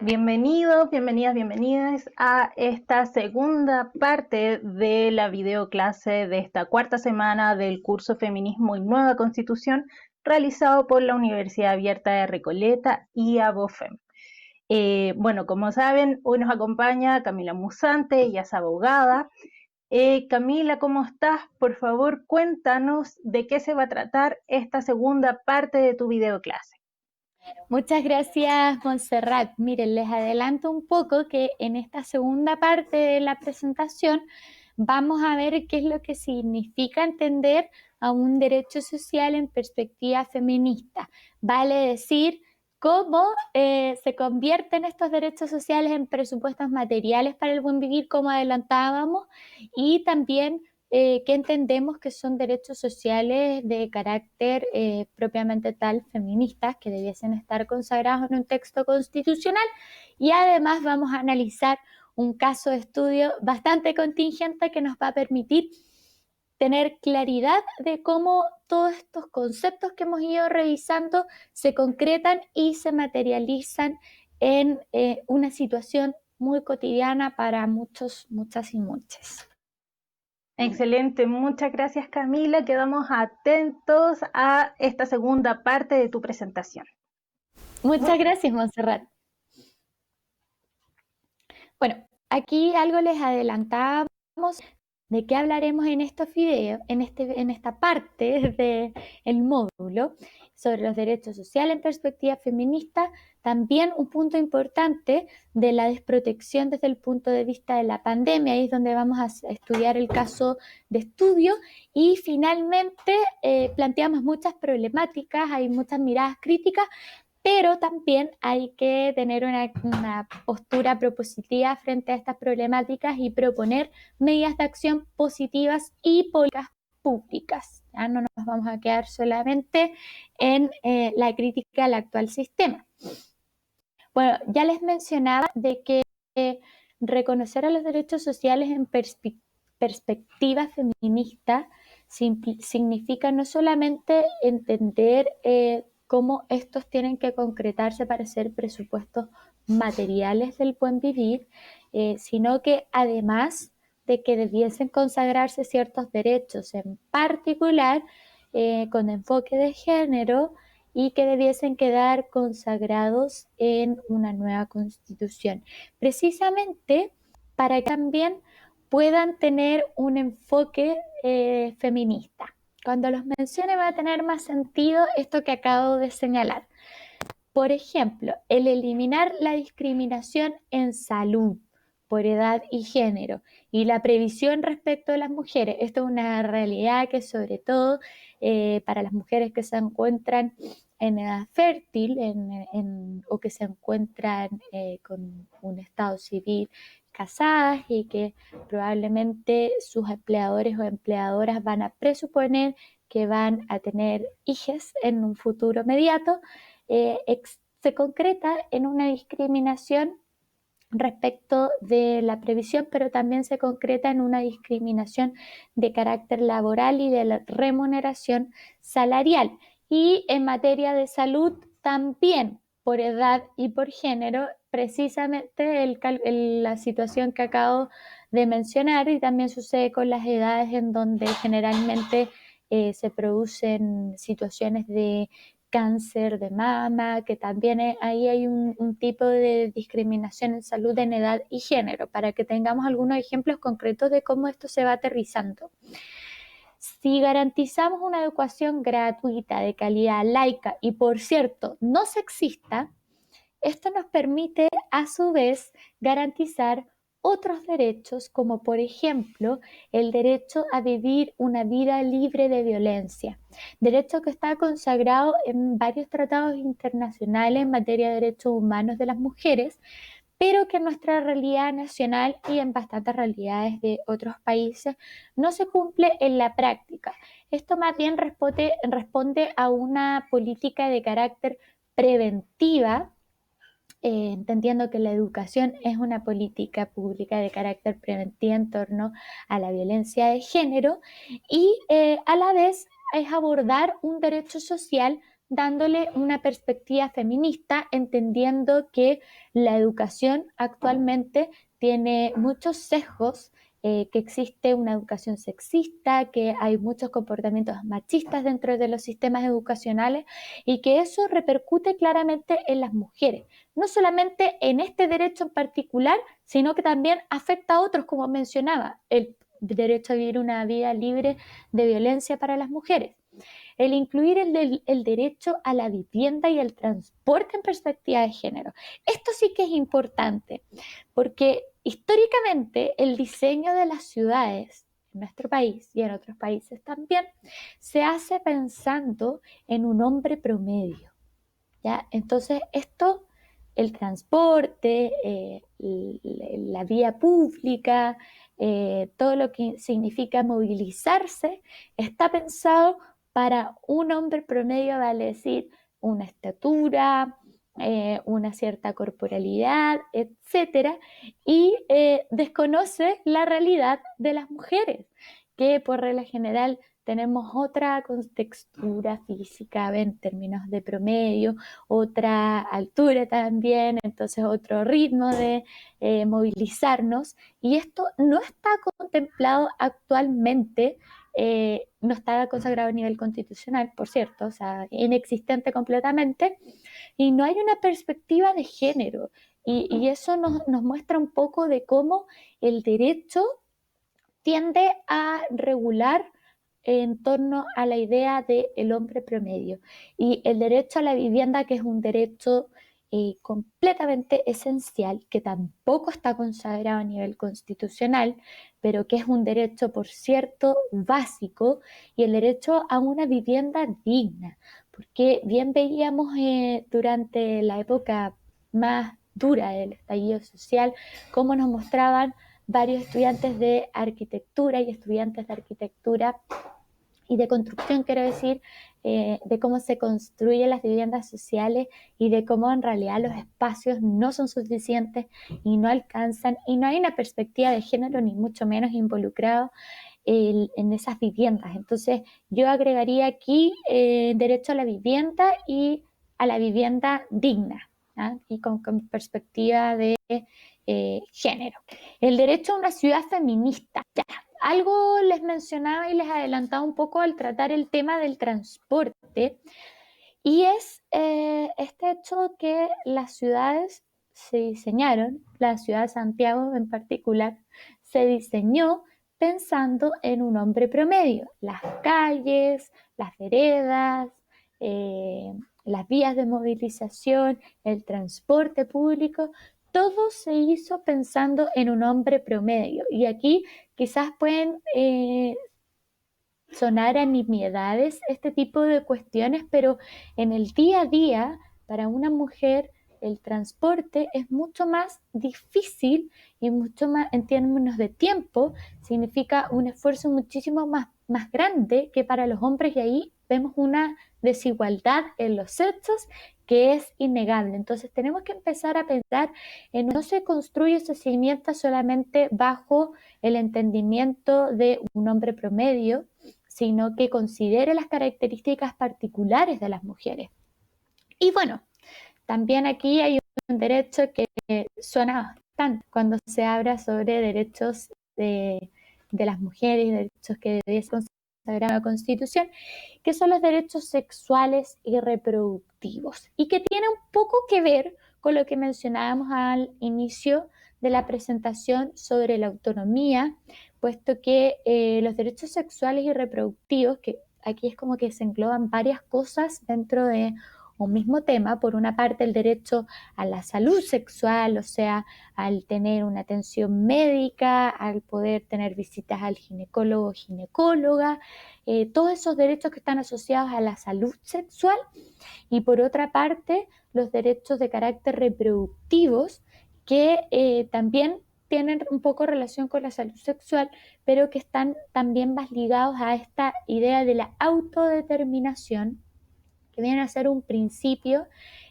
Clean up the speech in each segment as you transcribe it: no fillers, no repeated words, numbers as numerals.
Bienvenidos, bienvenidas, bienvenidas a esta segunda parte de la videoclase de esta cuarta semana del curso Feminismo y Nueva Constitución realizado por la Universidad Abierta de Recoleta y ABOFEM. Bueno, como saben, hoy nos acompaña Camila Musante, ella es abogada. Camila, ¿cómo estás? Por favor, cuéntanos de qué se va a tratar esta segunda parte de tu videoclase. Muchas gracias, Montserrat. Miren, les adelanto un poco que en esta segunda parte de la presentación vamos a ver qué es lo que significa entender a un derecho social en perspectiva feminista. Vale decir, cómo se convierten estos derechos sociales en presupuestos materiales para el buen vivir, como adelantábamos, y también que entendemos que son derechos sociales de carácter propiamente tal feministas, que debiesen estar consagrados en un texto constitucional, y además vamos a analizar un caso de estudio bastante contingente que nos va a permitir tener claridad de cómo todos estos conceptos que hemos ido revisando se concretan y se materializan en una situación muy cotidiana para muchos, muchas y muchas. Excelente, muchas gracias Camila. Quedamos atentos a esta segunda parte de tu presentación. Muchas gracias, Montserrat. Bueno, aquí algo les adelantábamos de qué hablaremos en estos videos, en esta parte del módulo sobre los derechos sociales en perspectiva feminista. También un punto importante de la desprotección desde el punto de vista de la pandemia, ahí es donde vamos a estudiar el caso de estudio, y finalmente planteamos muchas problemáticas, hay muchas miradas críticas, pero también hay que tener una postura propositiva frente a estas problemáticas y proponer medidas de acción positivas y políticas públicas. ¿Ya? No nos vamos a quedar solamente en la crítica al actual sistema. Bueno, ya les mencionaba de que reconocer a los derechos sociales en perspectiva feminista significa no solamente entender cómo estos tienen que concretarse para ser presupuestos materiales del buen vivir, sino que además de que debiesen consagrarse ciertos derechos, en particular con enfoque de género, y que debiesen quedar consagrados en una nueva constitución, precisamente para que también puedan tener un enfoque feminista. Cuando los mencione va a tener más sentido esto que acabo de señalar. Por ejemplo, el eliminar la discriminación en salud por edad y género y la previsión respecto a las mujeres. Esto es una realidad que sobre todo para las mujeres que se encuentran en edad fértil o que se encuentran con un estado civil casadas y que probablemente sus empleadores o empleadoras van a presuponer que van a tener hijos en un futuro inmediato, se concreta en una discriminación respecto de la previsión, pero también se concreta en una discriminación de carácter laboral y de la remuneración salarial. Y en materia de salud también por edad y por género, precisamente la situación que acabo de mencionar, y también sucede con las edades en donde generalmente se producen situaciones de cáncer de mama, que también ahí hay un tipo de discriminación en salud en edad y género, para que tengamos algunos ejemplos concretos de cómo esto se va aterrizando. Si garantizamos una educación gratuita, de calidad, laica y, por cierto, no sexista, esto nos permite, a su vez, garantizar otros derechos, como por ejemplo el derecho a vivir una vida libre de violencia, derecho que está consagrado en varios tratados internacionales en materia de derechos humanos de las mujeres, pero que en nuestra realidad nacional y en bastantes realidades de otros países no se cumple en la práctica. Esto más bien responde a una política de carácter preventiva, entendiendo que la educación es una política pública de carácter preventivo en torno a la violencia de género, y a la vez es abordar un derecho social dándole una perspectiva feminista, entendiendo que la educación actualmente tiene muchos sesgos, que existe una educación sexista, que hay muchos comportamientos machistas dentro de los sistemas educacionales y que eso repercute claramente en las mujeres, no solamente en este derecho en particular, sino que también afecta a otros, como mencionaba, el derecho a vivir una vida libre de violencia para las mujeres. El incluir el derecho a la vivienda y el transporte en perspectiva de género. Esto sí que es importante, porque históricamente el diseño de las ciudades en nuestro país y en otros países también se hace pensando en un hombre promedio, ¿ya? Entonces esto, el transporte, la vía pública, todo lo que significa movilizarse, está pensado para un hombre promedio, vale decir, una estatura, una cierta corporalidad, etcétera, y desconoce la realidad de las mujeres, que por regla general tenemos otra contextura física en términos de promedio, otra altura también, entonces otro ritmo de movilizarnos, y esto no está contemplado actualmente, no está consagrado a nivel constitucional, por cierto, o sea, inexistente completamente, y no hay una perspectiva de género, y eso nos muestra un poco de cómo el derecho tiende a regular en torno a la idea del hombre promedio y el derecho a la vivienda, que es un derecho completamente esencial, que tampoco está consagrado a nivel constitucional, pero que es un derecho, por cierto, básico, y el derecho a una vivienda digna, porque bien veíamos durante la época más dura del estallido social, cómo nos mostraban varios estudiantes de arquitectura y estudiantes de arquitectura y de construcción, quiero decir, de cómo se construyen las viviendas sociales y de cómo en realidad los espacios no son suficientes y no alcanzan, y no hay una perspectiva de género ni mucho menos involucrado en esas viviendas. Entonces yo agregaría aquí derecho a la vivienda y a la vivienda digna, ¿ah? Y con perspectiva de género. El derecho a una ciudad feminista. Ya, algo les mencionaba y les adelantaba un poco al tratar el tema del transporte, y es este hecho que las ciudades se diseñaron, la ciudad de Santiago en particular, se diseñó pensando en un hombre promedio. Las calles, las veredas, eh, las vías de movilización, el transporte público, todo se hizo pensando en un hombre promedio. Y aquí quizás pueden sonar a nimiedades este tipo de cuestiones, pero en el día a día, para una mujer, el transporte es mucho más difícil y mucho más en términos de tiempo, significa un esfuerzo muchísimo más grande que para los hombres, y ahí vemos una desigualdad en los sexos que es innegable. Entonces tenemos que empezar a pensar en no se construye, se cimienta solamente bajo el entendimiento de un hombre promedio, sino que considere las características particulares de las mujeres. Y bueno, también aquí hay un derecho que suena bastante cuando se habla sobre derechos de las mujeres, derechos que debe consagrar la Constitución, que son los derechos sexuales y reproductivos, y que tiene un poco que ver con lo que mencionábamos al inicio de la presentación sobre la autonomía, puesto que los derechos sexuales y reproductivos, que aquí es como que se engloban varias cosas dentro de un mismo tema. Por una parte, el derecho a la salud sexual, o sea, al tener una atención médica, al poder tener visitas al ginecólogo o ginecóloga, todos esos derechos que están asociados a la salud sexual. Y por otra parte, los derechos de carácter reproductivos, que también tienen un poco relación con la salud sexual, pero que están también más ligados a esta idea de la autodeterminación, que viene a ser un principio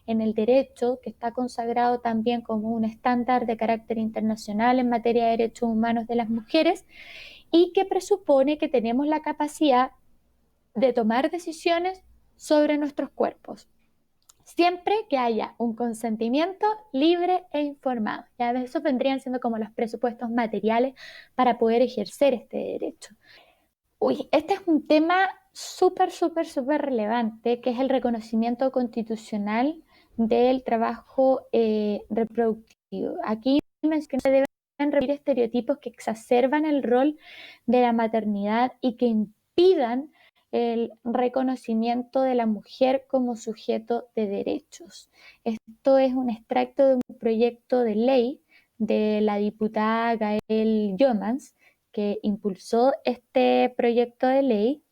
en el derecho que está consagrado también como un estándar de carácter internacional en materia de derechos humanos de las mujeres, y que presupone que tenemos la capacidad de tomar decisiones sobre nuestros cuerpos, siempre que haya un consentimiento libre e informado. Ya esos vendrían siendo como los presupuestos materiales para poder ejercer este derecho. Uy, este es un tema súper relevante, que es el reconocimiento constitucional del trabajo reproductivo. Aquí mencioné que deben repetir estereotipos que exacerban el rol de la maternidad y que impidan el reconocimiento de la mujer como sujeto de derechos. Esto es un extracto de un proyecto de ley de la diputada Gael Jomans, que impulsó este proyecto de ley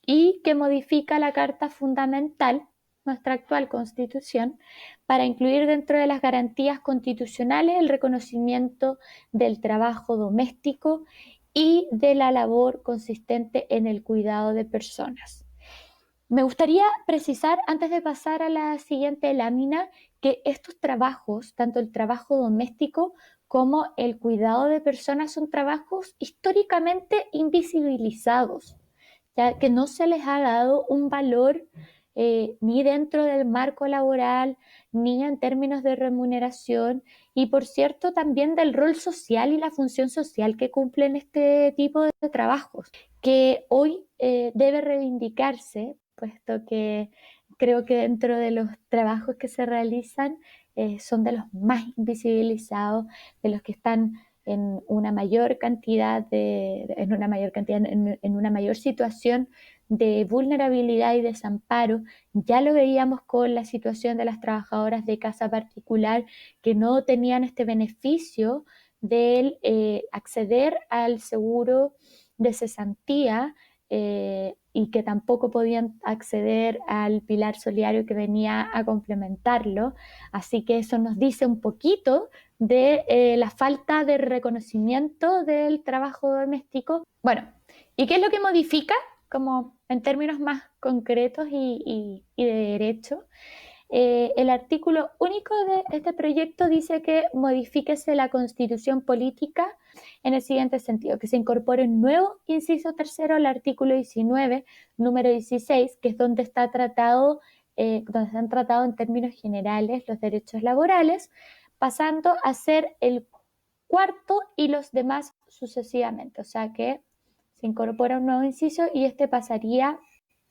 y que modifica la Carta Fundamental, nuestra actual Constitución, para incluir dentro de las garantías constitucionales el reconocimiento del trabajo doméstico y de la labor consistente en el cuidado de personas. Me gustaría precisar, antes de pasar a la siguiente lámina, que estos trabajos, tanto el trabajo doméstico como el cuidado de personas, son trabajos históricamente invisibilizados, ya que no se les ha dado un valor ni dentro del marco laboral, ni en términos de remuneración, y por cierto también del rol social y la función social que cumplen este tipo de trabajos, que hoy debe reivindicarse, puesto que creo que dentro de los trabajos que se realizan son de los más invisibilizados, de los que están en una mayor cantidad en una mayor situación de vulnerabilidad y desamparo. Ya lo veíamos con la situación de las trabajadoras de casa particular, que no tenían este beneficio del acceder al seguro de cesantía, y que tampoco podían acceder al pilar solidario que venía a complementarlo. Así que eso nos dice un poquito de la falta de reconocimiento del trabajo doméstico. Bueno, ¿y qué es lo que modifica? Como en términos más concretos y de derecho. El artículo único de este proyecto dice que modifíquese la constitución política en el siguiente sentido: que se incorpore un nuevo inciso tercero al artículo 19, número 16, que es donde está tratado, donde se han tratado en términos generales los derechos laborales, pasando a ser el cuarto y los demás sucesivamente. O sea que se incorpora un nuevo inciso y este pasaría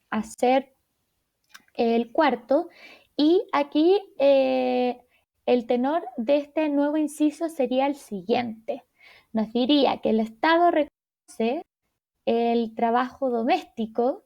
a ser el cuarto. Y aquí el tenor de este nuevo inciso sería el siguiente. Nos diría que el Estado reconoce el trabajo doméstico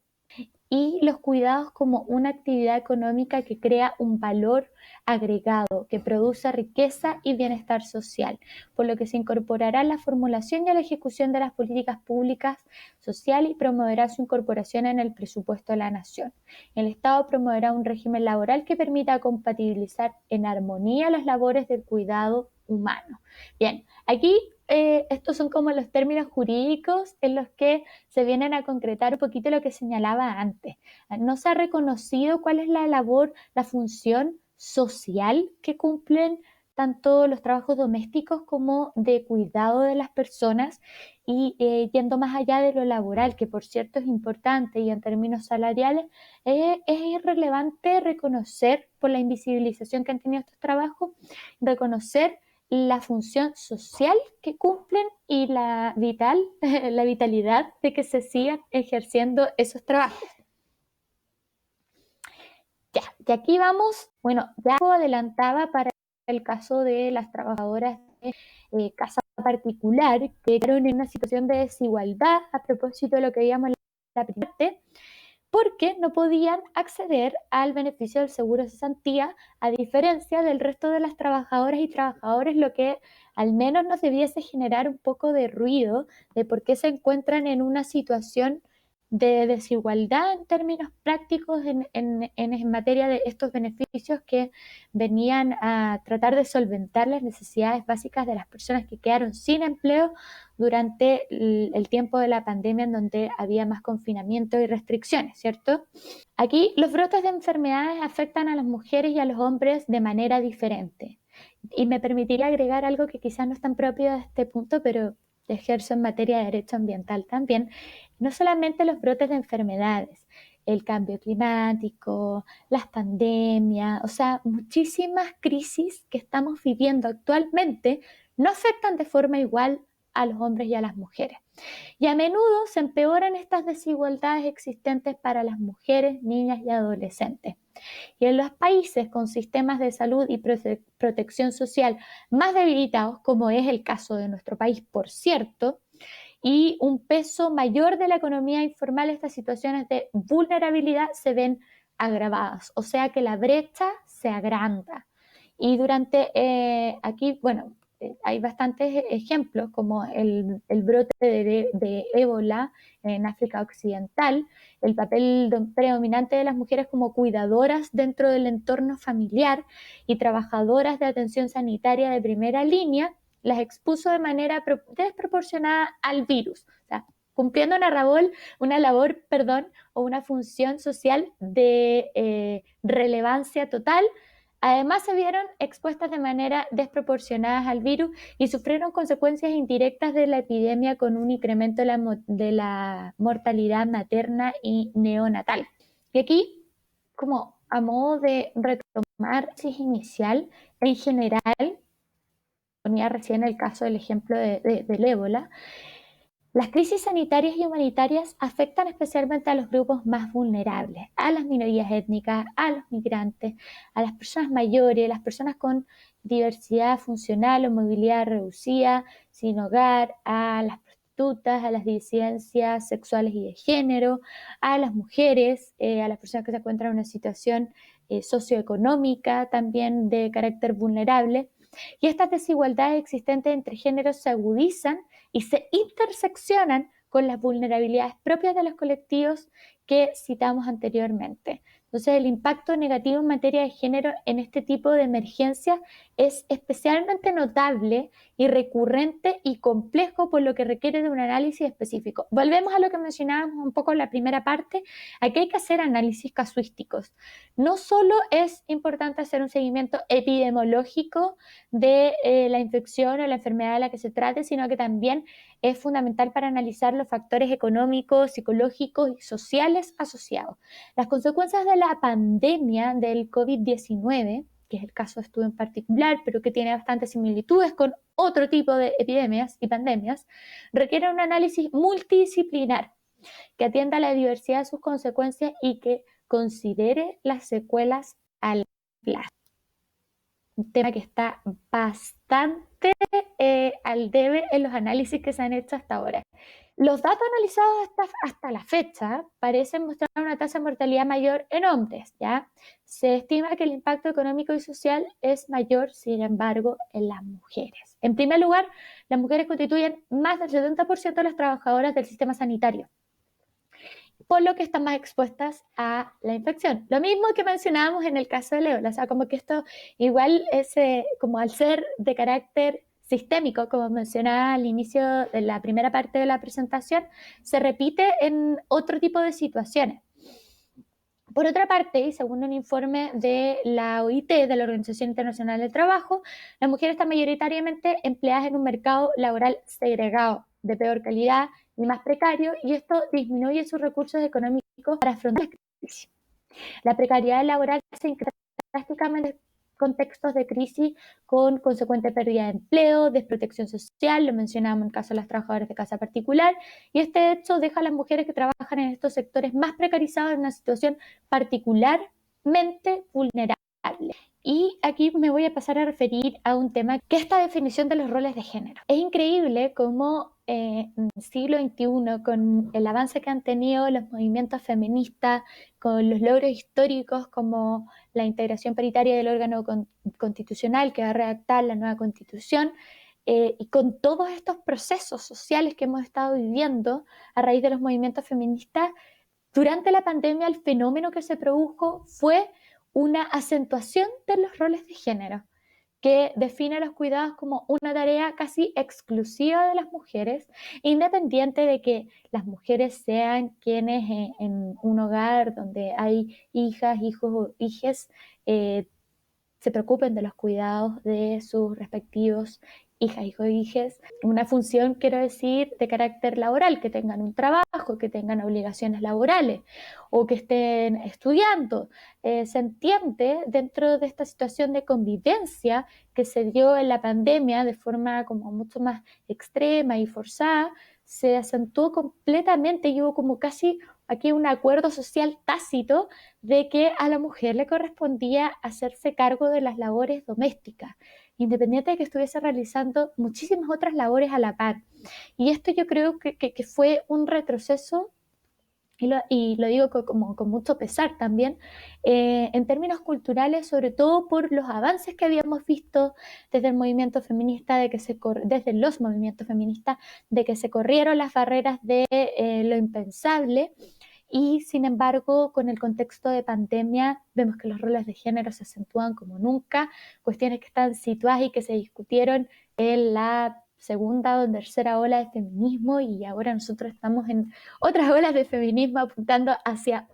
y los cuidados como una actividad económica que crea un valor agregado, que produce riqueza y bienestar social, por lo que se incorporará la formulación y a la ejecución de las políticas públicas sociales y promoverá su incorporación en el presupuesto de la nación. El Estado promoverá un régimen laboral que permita compatibilizar en armonía las labores del cuidado humano. Bien, aquí estos son como los términos jurídicos en los que se vienen a concretar un poquito lo que señalaba antes. No se ha reconocido cuál es la labor, la función social que cumplen tanto los trabajos domésticos como de cuidado de las personas, y yendo más allá de lo laboral, que por cierto es importante, y en términos salariales es irrelevante reconocer, por la invisibilización que han tenido estos trabajos, reconocer la función social que cumplen y la vitalidad de que se sigan ejerciendo esos trabajos. Ya, y aquí vamos, bueno, ya adelantaba para el caso de las trabajadoras de casa particular, que quedaron en una situación de desigualdad a propósito de lo que veíamos en la primera parte, porque no podían acceder al beneficio del seguro de cesantía, a diferencia del resto de las trabajadoras y trabajadores, lo que al menos nos debiese generar un poco de ruido de por qué se encuentran en una situación de desigualdad en términos prácticos en materia de estos beneficios que venían a tratar de solventar las necesidades básicas de las personas que quedaron sin empleo durante el tiempo de la pandemia, en donde había más confinamiento y restricciones, ¿cierto? Aquí los brotes de enfermedades afectan a las mujeres y a los hombres de manera diferente. Y me permitiría agregar algo que quizás no es tan propio de este punto, pero ejerzo en materia de derecho ambiental también. No solamente los brotes de enfermedades, el cambio climático, las pandemias, o sea, muchísimas crisis que estamos viviendo actualmente no afectan de forma igual a los hombres y a las mujeres. Y a menudo se empeoran estas desigualdades existentes para las mujeres, niñas y adolescentes. Y en los países con sistemas de salud y protección social más debilitados, como es el caso de nuestro país, por cierto, y un peso mayor de la economía informal, estas situaciones de vulnerabilidad se ven agravadas, o sea que la brecha se agranda. Y durante aquí, bueno, hay bastantes ejemplos como el brote de ébola en África Occidental, el papel predominante de las mujeres como cuidadoras dentro del entorno familiar y trabajadoras de atención sanitaria de primera línea, las expuso de manera desproporcionada al virus, o sea, cumpliendo una labor, o una función social de relevancia total. Además, se vieron expuestas de manera desproporcionada al virus y sufrieron consecuencias indirectas de la epidemia con un incremento de la mortalidad materna y neonatal. Y aquí, como a modo de retomar la crisis inicial, en general, ponía recién el caso del ejemplo del ébola, las crisis sanitarias y humanitarias afectan especialmente a los grupos más vulnerables, a las minorías étnicas, a los migrantes, a las personas mayores, a las personas con diversidad funcional o movilidad reducida, sin hogar, a las prostitutas, a las disidencias sexuales y de género, a las mujeres, a las personas que se encuentran en una situación socioeconómica también de carácter vulnerable. Y estas desigualdades existentes entre géneros se agudizan y se interseccionan con las vulnerabilidades propias de los colectivos que citamos anteriormente. Entonces, el impacto negativo en materia de género en este tipo de emergencias es especialmente notable y recurrente y complejo, por lo que requiere de un análisis específico. Volvemos a lo que mencionábamos un poco en la primera parte. Aquí hay que hacer análisis casuísticos. No solo es importante hacer un seguimiento epidemiológico de la infección o la enfermedad de la que se trate, sino que también es fundamental para analizar los factores económicos, psicológicos y sociales asociados. Las consecuencias de la pandemia del COVID-19, que es el caso de estudio en particular, pero que tiene bastantes similitudes con otro tipo de epidemias y pandemias, requieren un análisis multidisciplinar que atienda a la diversidad de sus consecuencias y que considere las secuelas a largo plazo. Un tema que está bastante al debe en los análisis que se han hecho hasta ahora. Los datos analizados hasta la fecha parecen mostrar una tasa de mortalidad mayor en hombres, ¿ya? Se estima que el impacto económico y social es mayor, sin embargo, en las mujeres. En primer lugar, las mujeres constituyen más del 70% de las trabajadoras del sistema sanitario, por lo que están más expuestas a la infección. Lo mismo que mencionábamos en el caso de ébola, o sea, como que esto igual es como al ser de carácter sistémico, como mencionaba al inicio de la primera parte de la presentación, se repite en otro tipo de situaciones. Por otra parte, y según un informe de la OIT, de la Organización Internacional del Trabajo, las mujeres están mayoritariamente empleadas en un mercado laboral segregado, de peor calidad y más precario, y esto disminuye sus recursos económicos para afrontar la crisis. La precariedad laboral se incrementa drásticamente en contextos de crisis con consecuente pérdida de empleo, desprotección social, lo mencionamos en el caso de las trabajadoras de casa particular, y este hecho deja a las mujeres que trabajan en estos sectores más precarizados en una situación particularmente vulnerable. Y aquí me voy a pasar a referir a un tema que es esta definición de los roles de género. Es increíble cómo en el siglo XXI, con el avance que han tenido los movimientos feministas, con los logros históricos como la integración paritaria del órgano constitucional que va a redactar la nueva constitución, y con todos estos procesos sociales que hemos estado viviendo a raíz de los movimientos feministas, durante la pandemia el fenómeno que se produjo fue una acentuación de los roles de género, que define los cuidados como una tarea casi exclusiva de las mujeres, independiente de que las mujeres sean quienes en un hogar donde hay hijas, hijos o hijes, se preocupen de los cuidados de sus respectivos hijas, hijos, hijes, una función, quiero decir, de carácter laboral, que tengan un trabajo, que tengan obligaciones laborales o que estén estudiando. Se entiende dentro de esta situación de convivencia que se dio en la pandemia de forma como mucho más extrema y forzada, se acentuó completamente y hubo como casi aquí un acuerdo social tácito de que a la mujer le correspondía hacerse cargo de las labores domésticas, independiente de que estuviese realizando muchísimas otras labores a la par. Y esto yo creo que fue un retroceso, y lo digo como, con mucho pesar también, en términos culturales, sobre todo por los avances que habíamos visto desde el movimiento feminista, desde los movimientos feministas, de que se corrieron las barreras de lo impensable. Y sin embargo, con el contexto de pandemia, vemos que los roles de género se acentúan como nunca, cuestiones que están situadas y que se discutieron en la segunda o tercera ola de feminismo, y ahora nosotros estamos en otras olas de feminismo apuntando hacia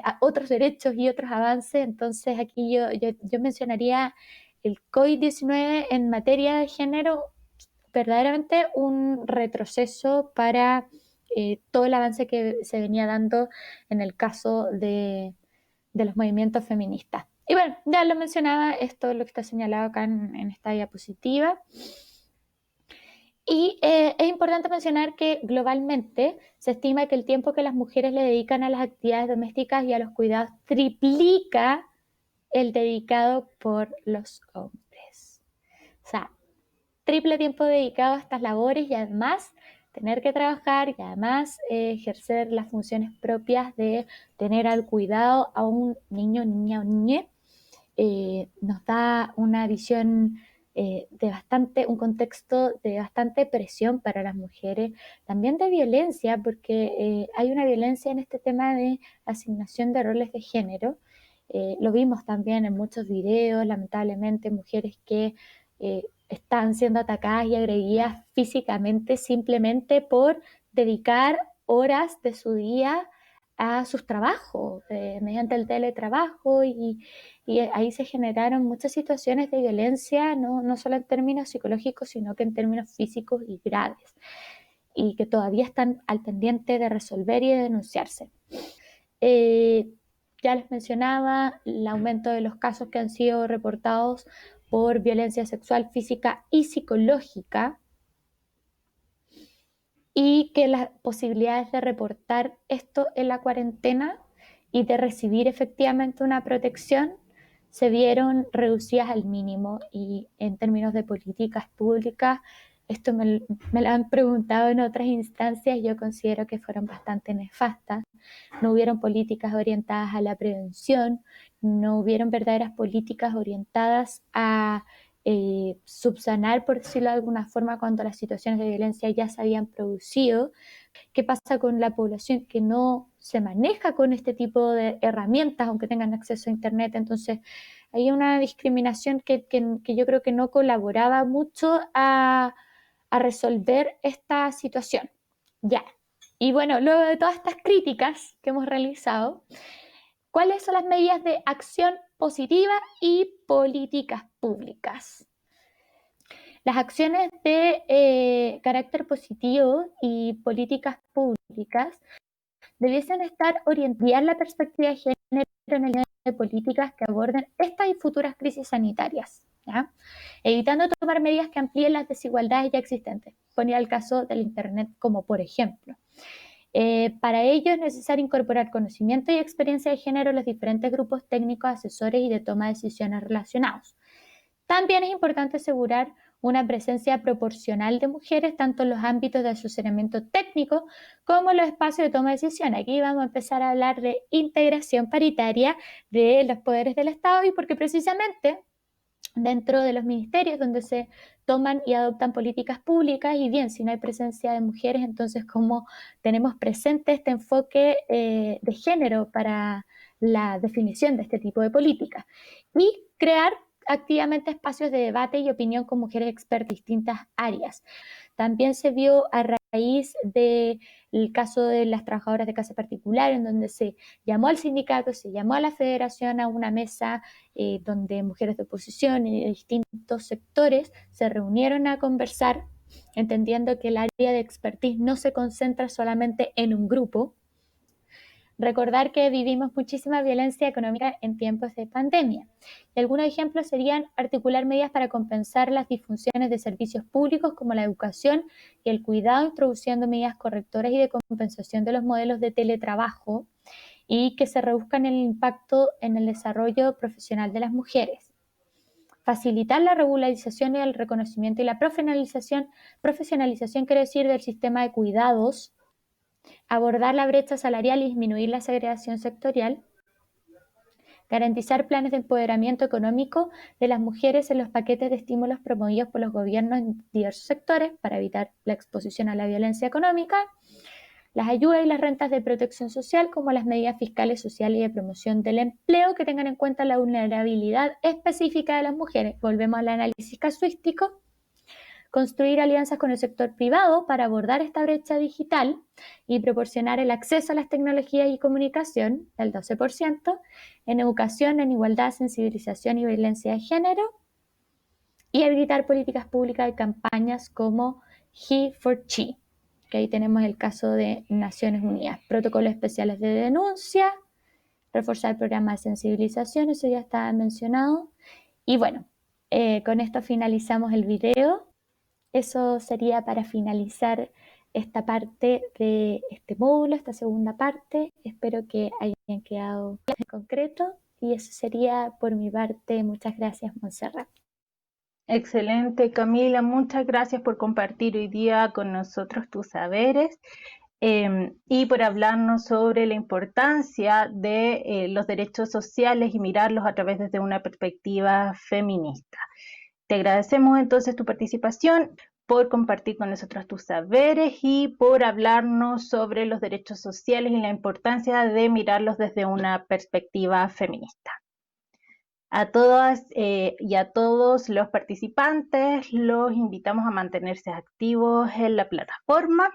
a otros derechos y otros avances. Entonces aquí yo mencionaría el COVID-19 en materia de género, verdaderamente un retroceso para todo el avance que se venía dando en el caso de los movimientos feministas. Y bueno, ya lo mencionaba, esto es lo que está señalado acá en esta diapositiva. Y es importante mencionar que globalmente se estima que el tiempo que las mujeres le dedican a las actividades domésticas y a los cuidados triplica el dedicado por los hombres. O sea, triple tiempo dedicado a estas labores, y además tener que trabajar y además ejercer las funciones propias de tener al cuidado a un niño, niña o niñe, nos da una visión un contexto de bastante presión para las mujeres, también de violencia, porque hay una violencia en este tema de asignación de roles de género. Lo vimos también en muchos videos, lamentablemente, mujeres que están siendo atacadas y agredidas físicamente simplemente por dedicar horas de su día a sus trabajos, mediante el teletrabajo, y ahí se generaron muchas situaciones de violencia, no solo en términos psicológicos, sino que en términos físicos y graves, y que todavía están al pendiente de resolver y de denunciarse. Ya les mencionaba el aumento de los casos que han sido reportados por violencia sexual, física y psicológica, y que las posibilidades de reportar esto en la cuarentena y de recibir efectivamente una protección se vieron reducidas al mínimo. Y en términos de políticas públicas, esto me lo han preguntado en otras instancias, yo considero que fueron bastante nefastas. No hubieron políticas orientadas a la prevención, no hubieron verdaderas políticas orientadas a subsanar, por decirlo de alguna forma, cuando las situaciones de violencia ya se habían producido. ¿Qué pasa con la población que no se maneja con este tipo de herramientas, aunque tengan acceso a Internet? Entonces, hay una discriminación que yo creo que no colaboraba mucho a resolver esta situación. Ya. Y bueno, luego de todas estas críticas que hemos realizado, ¿cuáles son las medidas de acción positiva y políticas públicas? Las acciones de carácter positivo y políticas públicas debiesen estar orientadas a la perspectiva de género en el de políticas que aborden estas y futuras crisis sanitarias, ¿ya? Evitando tomar medidas que amplíen las desigualdades ya existentes. Ponía el caso del Internet como por ejemplo. Para ello es necesario incorporar conocimiento y experiencia de género en los diferentes grupos técnicos, asesores y de toma de decisiones relacionados. También es importante asegurar una presencia proporcional de mujeres tanto en los ámbitos de asesoramiento técnico como en los espacios de toma de decisión. Aquí vamos a empezar a hablar de integración paritaria de los poderes del Estado, y porque precisamente dentro de los ministerios donde se toman y adoptan políticas públicas, y bien, si no hay presencia de mujeres, entonces cómo tenemos presente este enfoque de género para la definición de este tipo de políticas, y crear activamente espacios de debate y opinión con mujeres expertas en distintas áreas. También se vio a raíz del caso de las trabajadoras de casa particular, en donde se llamó al sindicato, se llamó a la federación a una mesa donde mujeres de oposición y de distintos sectores se reunieron a conversar, entendiendo que el área de expertise no se concentra solamente en un grupo. Recordar que vivimos muchísima violencia económica en tiempos de pandemia. Y algunos ejemplos serían articular medidas para compensar las disfunciones de servicios públicos como la educación y el cuidado, introduciendo medidas correctoras y de compensación de los modelos de teletrabajo y que se reduzcan el impacto en el desarrollo profesional de las mujeres. Facilitar la regularización y el reconocimiento y la profesionalización quiere decir del sistema de cuidados, abordar la brecha salarial y disminuir la segregación sectorial, garantizar planes de empoderamiento económico de las mujeres en los paquetes de estímulos promovidos por los gobiernos en diversos sectores para evitar la exposición a la violencia económica, las ayudas y las rentas de protección social, como las medidas fiscales, sociales y de promoción del empleo que tengan en cuenta la vulnerabilidad específica de las mujeres. Volvemos al análisis casuístico. Construir alianzas con el sector privado para abordar esta brecha digital y proporcionar el acceso a las tecnologías y comunicación, del 12%, en educación, en igualdad, sensibilización y violencia de género, y habilitar políticas públicas y campañas como He4She, que ahí tenemos el caso de Naciones Unidas, protocolos especiales de denuncia, reforzar programas de sensibilización, eso ya estaba mencionado, y bueno, con esto finalizamos el video. Eso sería para finalizar esta parte de este módulo, esta segunda parte. Espero que hayan quedado en concreto y eso sería por mi parte. Muchas gracias, Montserrat. Excelente, Camila. Muchas gracias por compartir hoy día con nosotros tus saberes y por hablarnos sobre la importancia de los derechos sociales y mirarlos a través desde una perspectiva feminista. Te agradecemos entonces tu participación, por compartir con nosotros tus saberes y por hablarnos sobre los derechos sociales y la importancia de mirarlos desde una perspectiva feminista. A todas y a todos los participantes los invitamos a mantenerse activos en la plataforma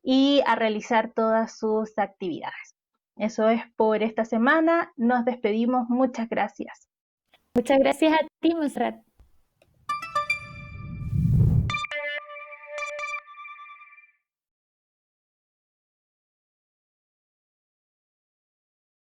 y a realizar todas sus actividades. Eso es por esta semana. Nos despedimos. Muchas gracias. Muchas gracias a ti, Montserrat.